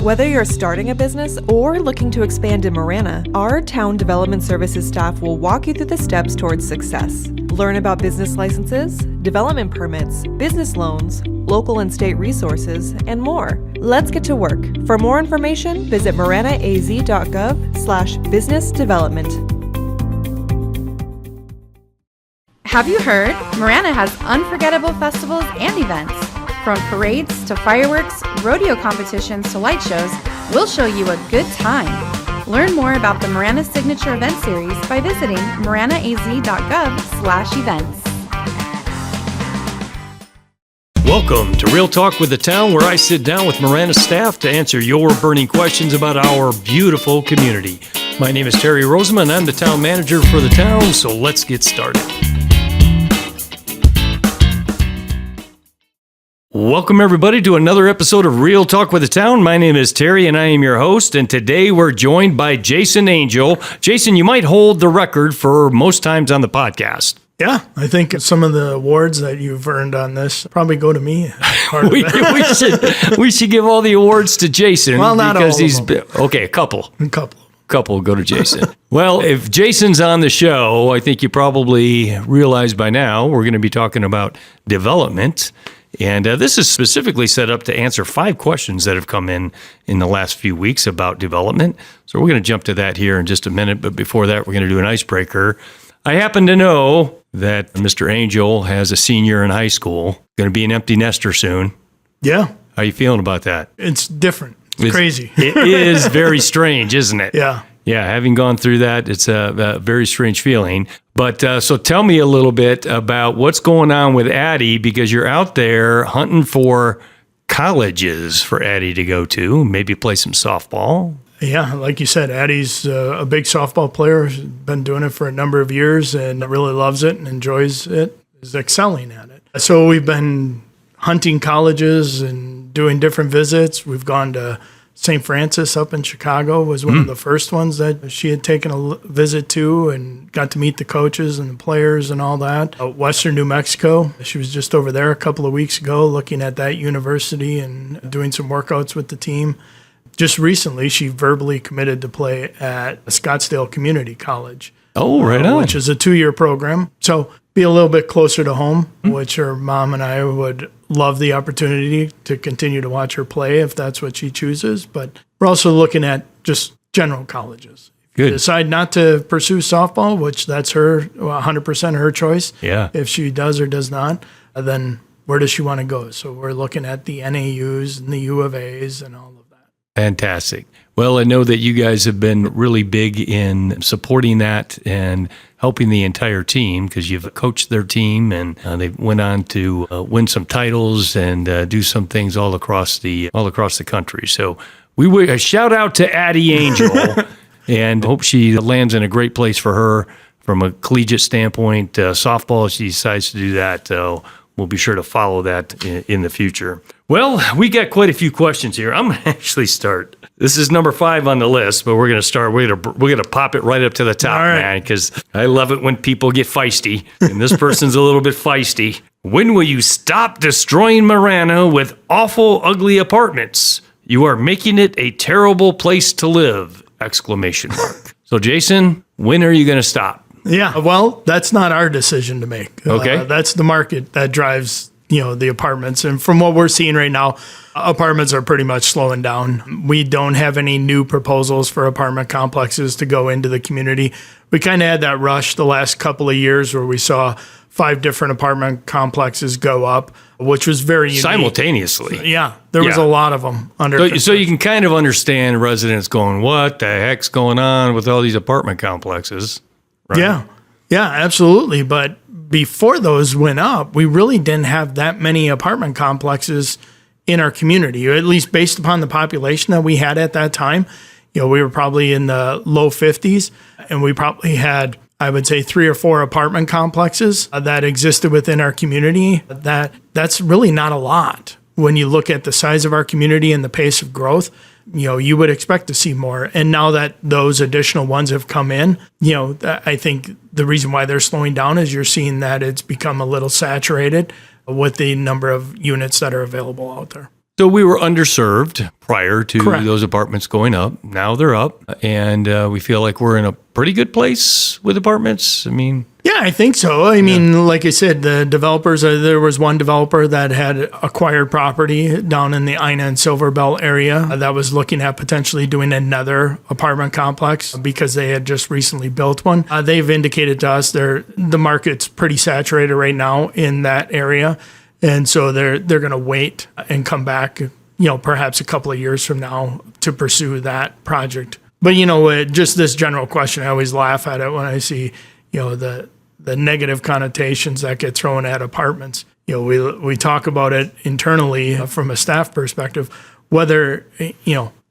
Whether you're starting a business or looking to expand in Marana, our Town Development Services staff will walk you through the steps towards success. Learn about business licenses, development permits, business loans, local and state resources, and more. Let's get to work. For more information, visit maranaaz.gov/business development. Have you heard? Marana has unforgettable festivals and events. From parades to fireworks, rodeo competitions to light shows, we'll show you a good time. Learn more about the Marana Signature Event Series by visiting maranaaz.gov/events. Welcome to Real Talk with the Town, where I sit down with Marana staff to answer your burning questions about our beautiful community. My name is Terry Rozema, and I'm the town manager for the town, so let's get started. Welcome, everybody, to another episode of Real Talk with the Town. My name is Terry, and I am your host, and today we're joined by Jason Angell. Jason, you might hold the record for most times on the podcast. Yeah, I think some of the awards that you've earned on this probably go to me. we should give all the awards to Jason. Well, not because all of them. Okay, a couple. Couple go to Jason. Well, if Jason's on the show, I think you probably realize by now we're going to be talking about development. And this is specifically set up to answer 5 questions that have come in the last few weeks about development. So we're going to jump to that here in just a minute. But before that, we're going to do an icebreaker. I happen to know that Mr. Angell has a senior in high school, going to be an empty nester soon. Yeah. How are you feeling about that? It's different. It's crazy. It is very strange, isn't it? Yeah. Yeah, having gone through that, it's a very strange feeling. But so tell me a little bit about what's going on with Addie, because you're out there hunting for colleges for Addie to go to, maybe play some softball. Yeah, like you said, Addie's a big softball player. She's been doing it for a number of years and really loves it and enjoys it, is excelling at it. So we've been hunting colleges and doing different visits. We've gone to St. Francis up in Chicago was one of the first ones that she had taken a visit to and got to meet the coaches and the players and all that. Western New Mexico, she was just over there a couple of weeks ago looking at that university and doing some workouts with the team. Just recently, she verbally committed to play at Scottsdale Community College. Oh, right on. Which is a 2-year program. So be a little bit closer to home, which her mom and I would love the opportunity to continue to watch her play if that's what she chooses. But we're also looking at just general colleges. Good. If you decide not to pursue softball, which that's her 100% her choice. Yeah. If she does or does not, then where does she want to go? So we're looking at the NAUs and the U of A's and all of that. Fantastic. Well, I know that you guys have been really big in supporting that and helping the entire team, because you've coached their team and they went on to win some titles and do some things all across the country. So we would a shout out to Addie Angell and hope she lands in a great place for her from a collegiate standpoint. Softball, if she decides to do that, we'll be sure to follow that in the future. Well, we got quite a few questions here. I'm going to actually start. This is number 5 on the list, but we're going to start. We're going to pop it right up to the top, right, man, because I love it when people get feisty, and this person's a little bit feisty. When will you stop destroying Marana with awful, ugly apartments? You are making it a terrible place to live! ! So, Jason, when are you going to stop? Yeah, well, that's not our decision to make. Okay. That's the market that drives, the apartments. And from what we're seeing right now, apartments are pretty much slowing down. We don't have any new proposals for apartment complexes to go into the community. We kind of had that rush the last couple of years where we saw 5 different apartment complexes go up, which was very unique. Simultaneously. Yeah, there was a lot of them under. So you can kind of understand residents going, what the heck's going on with all these apartment complexes? Right? Yeah, absolutely. But before those went up, we really didn't have that many apartment complexes in our community, or at least based upon the population that we had at that time. We were probably in the low 50s, and we probably had, I would say, 3 or 4 apartment complexes that existed within our community. That's really not a lot. When you look at the size of our community and the pace of growth, you would expect to see more. And now that those additional ones have come in, I think the reason why they're slowing down is you're seeing that it's become a little saturated with the number of units that are available out there. So we were underserved prior to Correct. those apartments going up. Now they're up, and we feel like we're in a pretty good place with apartments. I mean, Yeah, I think so. I mean, like I said, the developers, there was one developer that had acquired property down in the Ina and Silver Bell area that was looking at potentially doing another apartment complex because they had just recently built one. They've indicated to us the market's pretty saturated right now in that area. And so they're going to wait and come back, perhaps a couple of years from now to pursue that project. But, just this general question, I always laugh at it when I see, the negative connotations that get thrown at apartments. We talk about it internally from a staff perspective, whether,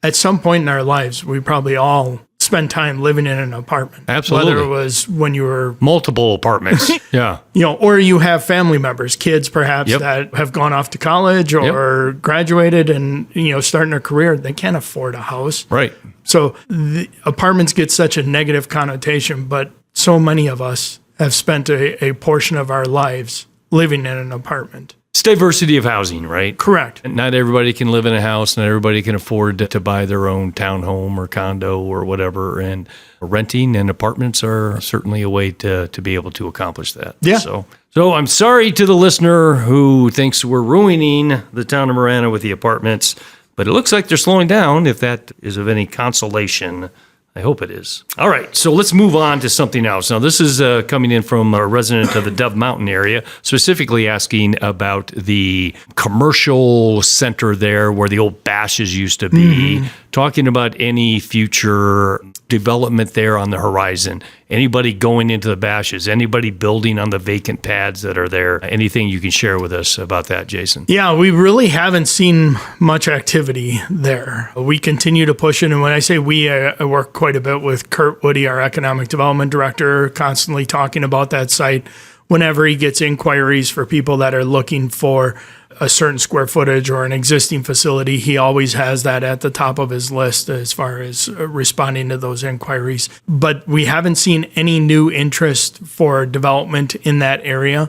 at some point in our lives, we probably all spend time living in an apartment. Absolutely. Whether it was when you were multiple apartments. Yeah. or you have family members, kids perhaps Yep. that have gone off to college or graduated and, starting their career, they can't afford a house. Right. So the apartments get such a negative connotation, but so many of us have spent a portion of our lives living in an apartment. It's diversity of housing, right? Correct. Not everybody can live in a house. Not everybody can afford to buy their own townhome or condo or whatever. And renting and apartments are certainly a way to be able to accomplish that. Yeah. So I'm sorry to the listener who thinks we're ruining the town of Marana with the apartments, but it looks like they're slowing down. If that is of any consolation, I hope it is. All right, so let's move on to something else. Now, this is coming in from a resident of the Dove Mountain area, specifically asking about the commercial center there where the old Bashes used to be, talking about any future development there on the horizon. Anybody going into the Bashes, anybody building on the vacant pads that are there, anything you can share with us about that, Jason? Yeah, we really haven't seen much activity there. We continue to push it. And when I say we, I work quite a bit with Kurt Woody, our economic development director, constantly talking about that site whenever he gets inquiries for people that are looking for a certain square footage or an existing facility. He always has that at the top of his list as far as responding to those inquiries. But we haven't seen any new interest for development in that area,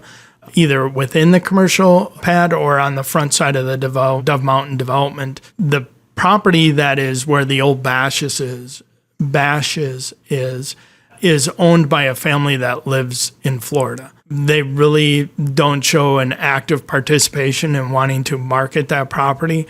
either within the commercial pad or on the front side of the Dove Mountain development. The property that is where the old Bashes is owned by a family that lives in Florida. They really don't show an active participation in wanting to market that property,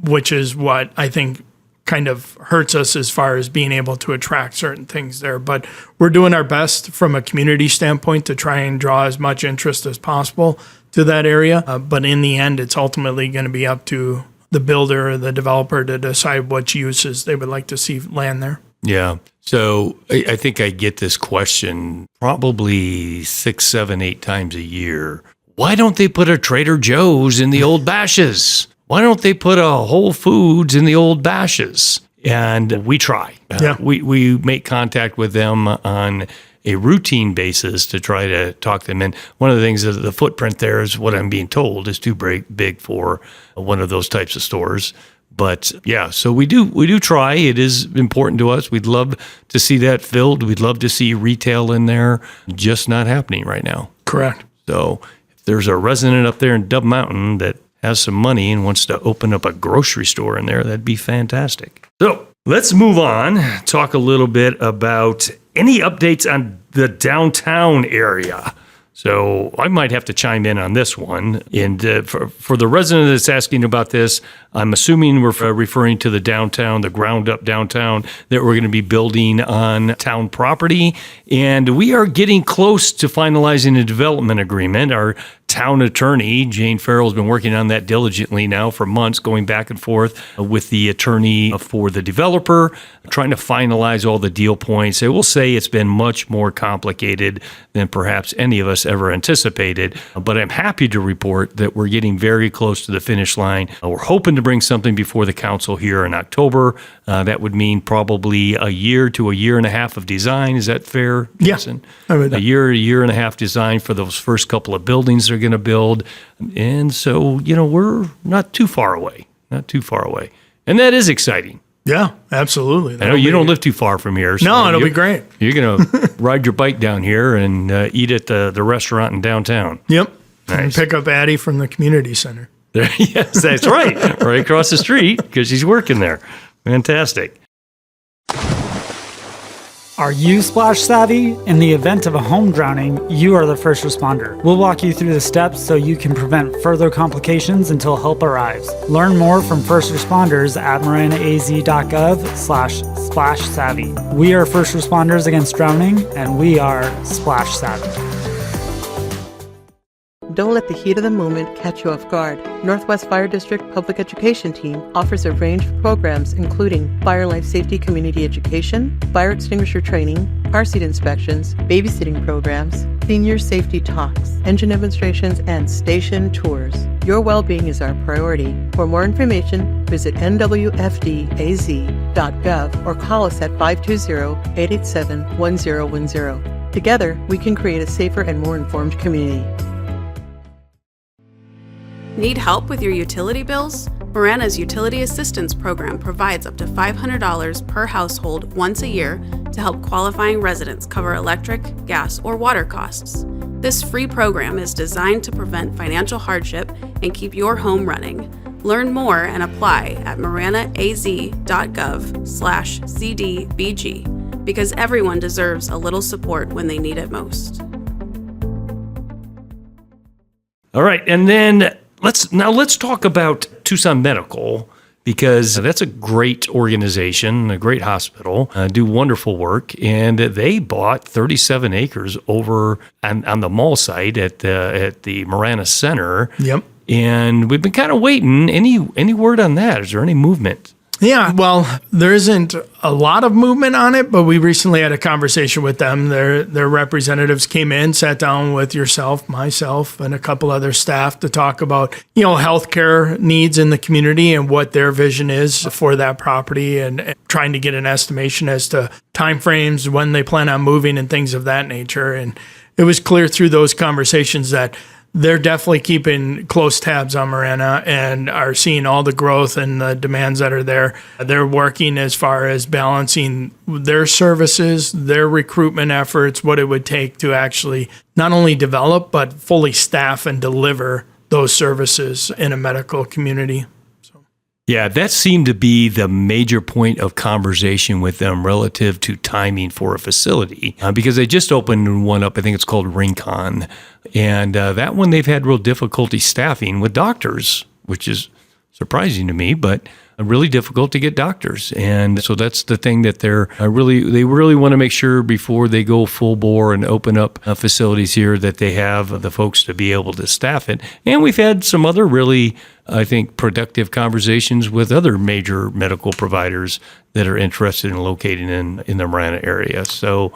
which is what I think kind of hurts us as far as being able to attract certain things there. But we're doing our best from a community standpoint to try and draw as much interest as possible to that area. But in the end, it's ultimately going to be up to the builder or the developer to decide what uses they would like to see land there. Yeah. So I think I get this question probably 6, 7, 8 times a year. Why don't they put a Trader Joe's in the old Bashes? Why don't they put a Whole Foods in the old Bashes? And we try. Yeah. We make contact with them on a routine basis to try to talk them in. One of the things is the footprint there is what I'm being told is too big for one of those types of stores. But yeah, so we do try. It is important to us. We'd love to see that filled. We'd love to see retail in there. Just not happening right now. Correct. So if there's a resident up there in Dove Mountain that has some money and wants to open up a grocery store in there, that'd be fantastic. So let's move on. Talk a little bit about any updates on the downtown area. So I might have to chime in on this one. And for the resident that's asking about this, I'm assuming we're referring to the downtown, the ground up downtown that we're going to be building on town property. And we are getting close to finalizing a development agreement. Our town attorney, Jane Farrell, has been working on that diligently now for months, going back and forth with the attorney for the developer, trying to finalize all the deal points. I will say it's been much more complicated than perhaps any of us ever anticipated, but I'm happy to report that we're getting very close to the finish line. We're hoping to bring something before the council here in October. That would mean probably a year to a year and a half of design. Is that fair, Jason? Yeah, a year and a half design for those first couple of buildings they're going to build. And so, we're not too far away. And that is exciting. Yeah, absolutely. I know you don't live too far from here. So No, it'll be great. You're going to ride your bike down here and eat at the restaurant in downtown. Yep. Nice. And pick up Addie from the community center. Yes, that's right. Right across the street because she's working there. Fantastic. Are you splash savvy? In the event of a home drowning, you are the first responder. We'll walk you through the steps so you can prevent further complications until help arrives. Learn more from first responders at maranaaz.gov/splash savvy. We are first responders against drowning, and we are splash savvy. Don't let the heat of the moment catch you off guard. Northwest Fire District Public Education Team offers a range of programs including fire life safety community education, fire extinguisher training, car seat inspections, babysitting programs, senior safety talks, engine demonstrations, and station tours. Your well-being is our priority. For more information, visit nwfdaz.gov or call us at 520-887-1010. Together, we can create a safer and more informed community. Need help with your utility bills? Marana's Utility Assistance Program provides up to $500 per household once a year to help qualifying residents cover electric, gas, or water costs. This free program is designed to prevent financial hardship and keep your home running. Learn more and apply at maranaaz.gov/CDBG because everyone deserves a little support when they need it most. All right, and then let's talk about Tucson Medical, because that's a great organization, a great hospital, do wonderful work, and they bought 37 acres over on the mall site at the Marana Center. Yep. And we've been kind of waiting. Any word on that? Is there any movement? Yeah, well, there isn't a lot of movement on it, but we recently had a conversation with them. Their representatives came in, sat down with yourself, myself, and a couple other staff to talk about, healthcare needs in the community and what their vision is for that property, and trying to get an estimation as to timeframes, when they plan on moving and things of that nature. And it was clear through those conversations that they're definitely keeping close tabs on Marana and are seeing all the growth and the demands that are there. They're working as far as balancing their services, their recruitment efforts, what it would take to actually not only develop, but fully staff and deliver those services in a medical community. Yeah, that seemed to be the major point of conversation with them relative to timing for a facility, because they just opened one up. I think it's called Rincon. And that one, they've had real difficulty staffing with doctors, which is surprising to me, but really difficult to get doctors. And so that's the thing that they really want to make sure before they go full bore and open up facilities here that they have the folks to be able to staff it. And we've had some other really, I think, productive conversations with other major medical providers that are interested in locating in the Marana area. So,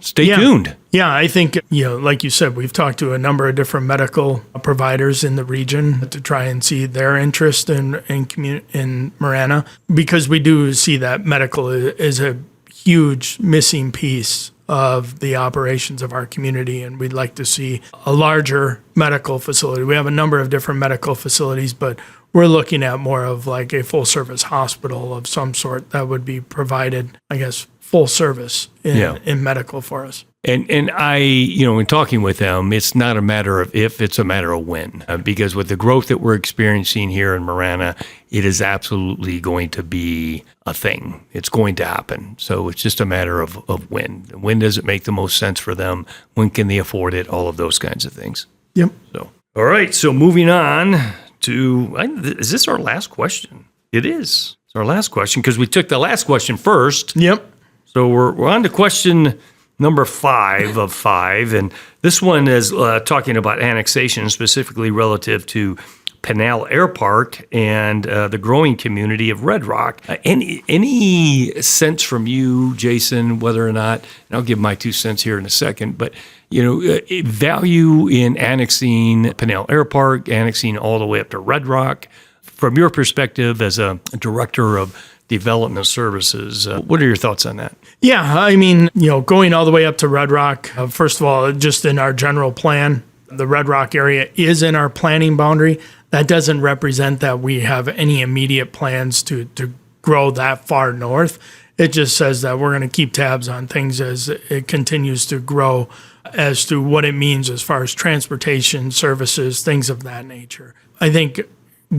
stay tuned. Yeah, I think, like you said, we've talked to a number of different medical providers in the region to try and see their interest in Marana, because we do see that medical is a huge missing piece of the operations of our community, and we'd like to see a larger medical facility. We have a number of different medical facilities, but we're looking at more of like a full-service hospital of some sort that would be provided, I guess, full service in medical for us. And I, in talking with them, it's not a matter of if, it's a matter of when. Because with the growth that we're experiencing here in Marana, it is absolutely going to be a thing. It's going to happen. So it's just a matter of when. When does it make the most sense for them? When can they afford it? All of those kinds of things. Yep. So, all right. So moving on to, is this our last question? It is. It's our last question because we took the last question first. Yep. So we're on to question number 5 of 5, and this one is talking about annexation, specifically relative to Pinal Airpark and the growing community of Red Rock. Any sense from you, Jason, whether or not, and I'll give my 2 cents here in a second, but value in annexing Pinal Airpark, annexing all the way up to Red Rock, from your perspective as a director of development services, what are your thoughts on that? Yeah, I mean, going all the way up to Red Rock, first of all, just in our general plan, the Red Rock area is in our planning boundary. That doesn't represent that we have any immediate plans to grow that far north. It just says that we're going to keep tabs on things as it continues to grow, as to what it means as far as transportation, services, things of that nature. I think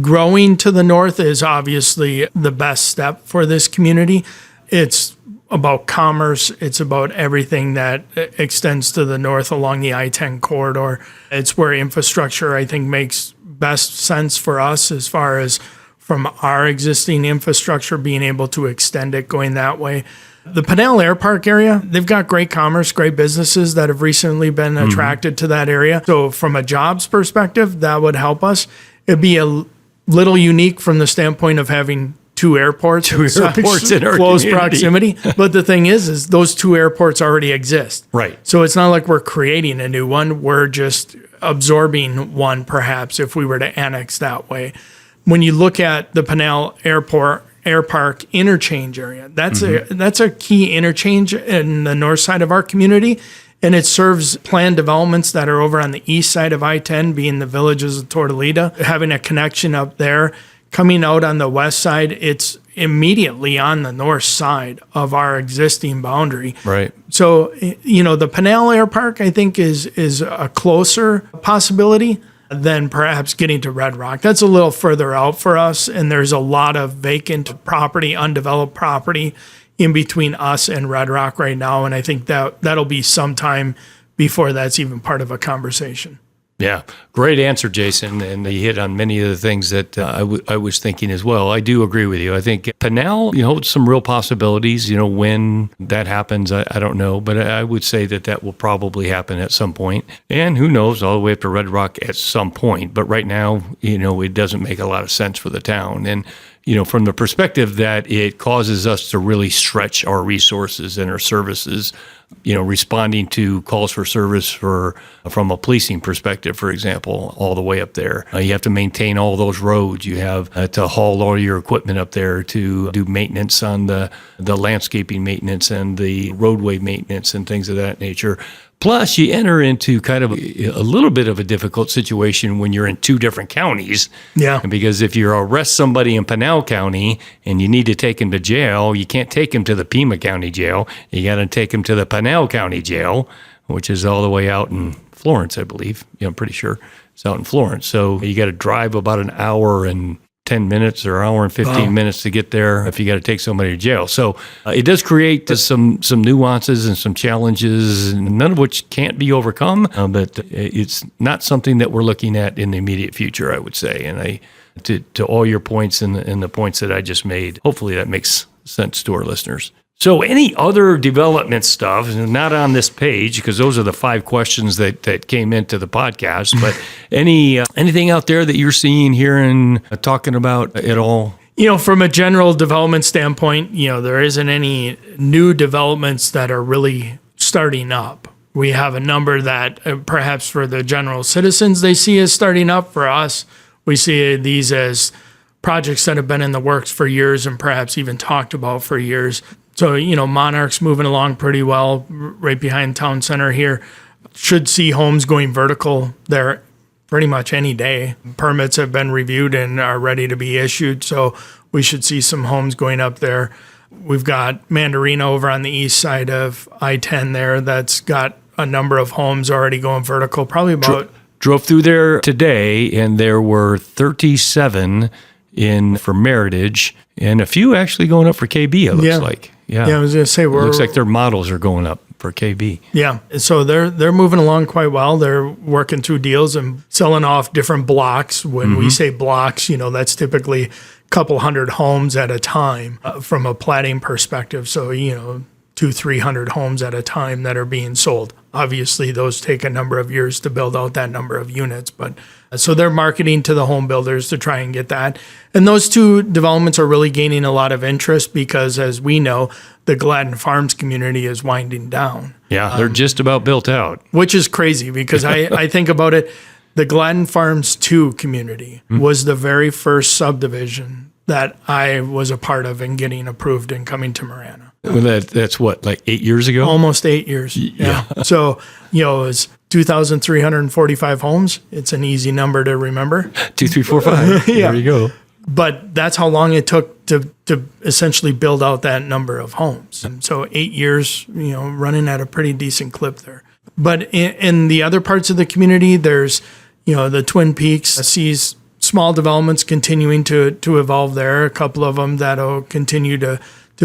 growing to the north is obviously the best step for this community. It's about commerce. It's about everything that extends to the north along the I-10 corridor. It's where infrastructure, I think, makes best sense for us as far as from our existing infrastructure being able to extend it going that way. The Pinal Airpark area, they've got great commerce, great businesses that have recently been attracted to that area. So from a jobs perspective, that would help us. It'd be a little unique from the standpoint of having two airports in our close community. proximity. But the thing is those two airports already exist. Right. So it's not like we're creating a new one. We're just absorbing one, perhaps, if we were to annex that way. When you look at the Pinal Airpark interchange area, that's a key interchange in the north side of our community, and it serves planned developments that are over on the east side of I-10, being the villages of Tortolita, having a connection up there. Coming out on the west side, it's immediately on the north side of our existing boundary. Right. So, the Pinal Airpark, I think, is a closer possibility than perhaps getting to Red Rock. That's a little further out for us, and there's a lot of vacant property, undeveloped property in between us and Red Rock right now, and I think that'll be sometime before that's even part of a conversation. Yeah, great answer, Jason, and you hit on many of the things that I was thinking as well. I do agree with you. I think Pinal, holds some real possibilities. When that happens, I don't know, but I would say that will probably happen at some point. And who knows, all the way up to Red Rock at some point. But right now, it doesn't make a lot of sense for the town. And from the perspective that it causes us to really stretch our resources and our services, responding to calls for service from a policing perspective, for example, all the way up there. You have to maintain all those roads. You have to haul all your equipment up there to do maintenance on the landscaping maintenance and the roadway maintenance and things of that nature. Plus, you enter into kind of a little bit of a difficult situation when you're in two different counties. Yeah. Because if you arrest somebody in Pinal County and you need to take him to jail, you can't take him to the Pima County Jail. You got to take him to the Pinal County Jail, which is all the way out in Florence, I believe. I'm pretty sure it's out in Florence. So you got to drive about an hour and 10 minutes or hour and 15 minutes to get there if you got to take somebody to jail. So it does create some nuances and some challenges, none of which can't be overcome, but it's not something that we're looking at in the immediate future, I would say. And to all your points and the points that I just made, hopefully that makes sense to our listeners. So any other development stuff, not on this page, because those are the 5 questions that came into the podcast, but anything out there that you're seeing, hearing, talking about at all? From a general development standpoint, there isn't any new developments that are really starting up. We have a number that perhaps for the general citizens they see as starting up. For us, we see these as projects that have been in the works for years and perhaps even talked about for years. So, Monarch's moving along pretty well right behind town center here. Should see homes going vertical there pretty much any day. Permits have been reviewed and are ready to be issued. So we should see some homes going up there. We've got Mandarina over on the east side of I-10 there that's got a number of homes already going vertical, probably about... Drove through there today, and there were 37 in for Meritage, and a few actually going up for KB, it looks like. Yeah, I was going to say, it looks like their models are going up for KB. Yeah, so they're moving along quite well. They're working through deals and selling off different blocks. When we say blocks, that's typically a couple hundred homes at a time from a platting perspective. So, 200-300 homes at a time that are being sold. Obviously, those take a number of years to build out that number of units, but so they're marketing to the home builders to try and get that. And those two developments are really gaining a lot of interest because, as we know, the Gladden Farms community is winding down. Yeah, they're just about built out. Which is crazy because I think about it. The Gladden Farms 2 community was the very first subdivision that I was a part of in getting approved and coming to Marana. Well, that's what, like 8 years ago? Almost 8 years. Yeah. So, it was 2,345 homes. It's an easy number to remember. 2, 3, 4, 5. Yeah. There you go. But that's how long it took to essentially build out that number of homes. And so 8 years, running at a pretty decent clip there. But in the other parts of the community, there's, the Twin Peaks sees small developments continuing to evolve there. A couple of them that'll continue to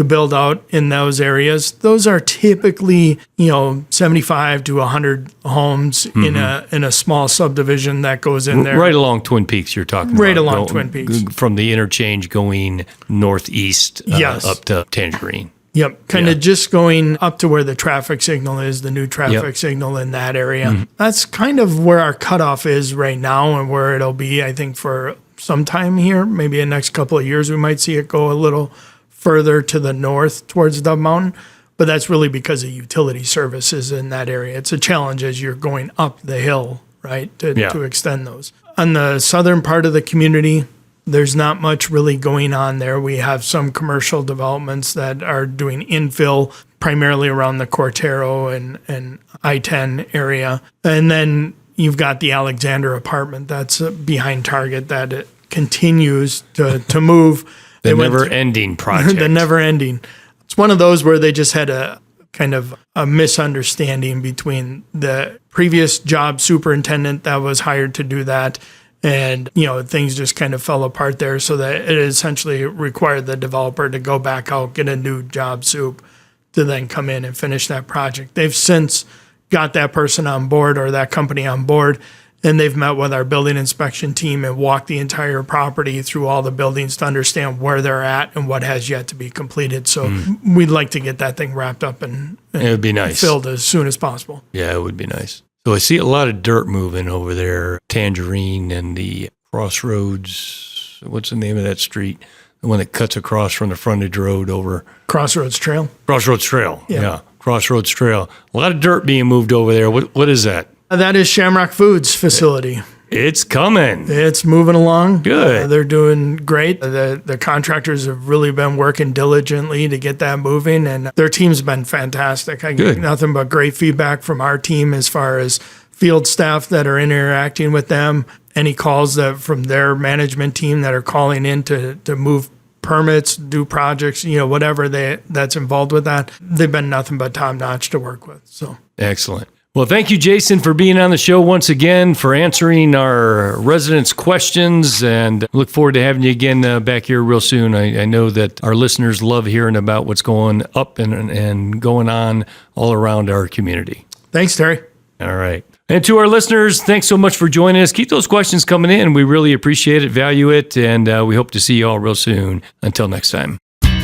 build out in those areas. Those are typically, 75 to 100 homes in a small subdivision that goes in there. Right along Twin Peaks, you're talking about. Right along Twin Peaks. From the interchange going northeast Yes. up to Tangerine. Yep, kind of just going up to where the traffic signal is, the new traffic signal in that area. That's kind of where our cutoff is right now and where it'll be, I think, for some time here. Maybe in the next couple of years, we might see it go a little further to the north towards Dove Mountain. But that's really because of utility services in that area. It's a challenge as you're going up the hill, right, to extend those. On the southern part of the community, there's not much really going on there. We have some commercial developments that are doing infill, primarily around the Cortero and I-10 area. And then you've got the Alexander apartment that's behind Target that it continues to move. The never-ending project. The never-ending. It's one of those where they just had a kind of a misunderstanding between the previous job superintendent that was hired to do that, and things just kind of fell apart there, so that it essentially required the developer to go back out, get a new job soup to then come in and finish that project. They've since got that person on board or that company on board, and they've met with our building inspection team and walked the entire property through all the buildings to understand where they're at and what has yet to be completed. So we'd like to get that thing wrapped up and it would be nice. Filled as soon as possible. Yeah, it would be nice. So I see a lot of dirt moving over there, Tangerine and the Crossroads. What's the name of that street? The one that cuts across from the frontage road over. Crossroads Trail. Crossroads Trail. Yeah. Crossroads Trail. A lot of dirt being moved over there. What is that? That is Shamrock Foods facility. It's coming. It's moving along. Good. They're doing great. The contractors have really been working diligently to get that moving, and their team's been fantastic. I get nothing but great feedback from our team as far as field staff that are interacting with them, any calls that from their management team that are calling in to move permits, do projects, whatever that's involved with that. They've been nothing but top-notch to work with. So excellent. Well, thank you, Jason, for being on the show once again, for answering our residents' questions, and look forward to having you again back here real soon. I know that our listeners love hearing about what's going up and going on all around our community. Thanks, Terry. All right. And to our listeners, thanks so much for joining us. Keep those questions coming in. We really appreciate it, value it, and we hope to see you all real soon. Until next time.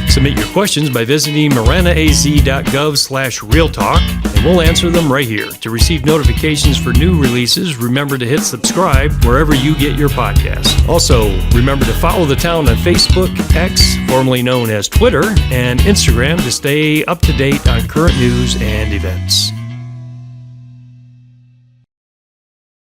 Submit your questions by visiting maranaaz.gov/realtalk, and we'll answer them right here. To receive notifications for new releases, remember to hit subscribe wherever you get your podcasts. Also, remember to follow the town on Facebook, X, formerly known as Twitter, and Instagram to stay up to date on current news and events.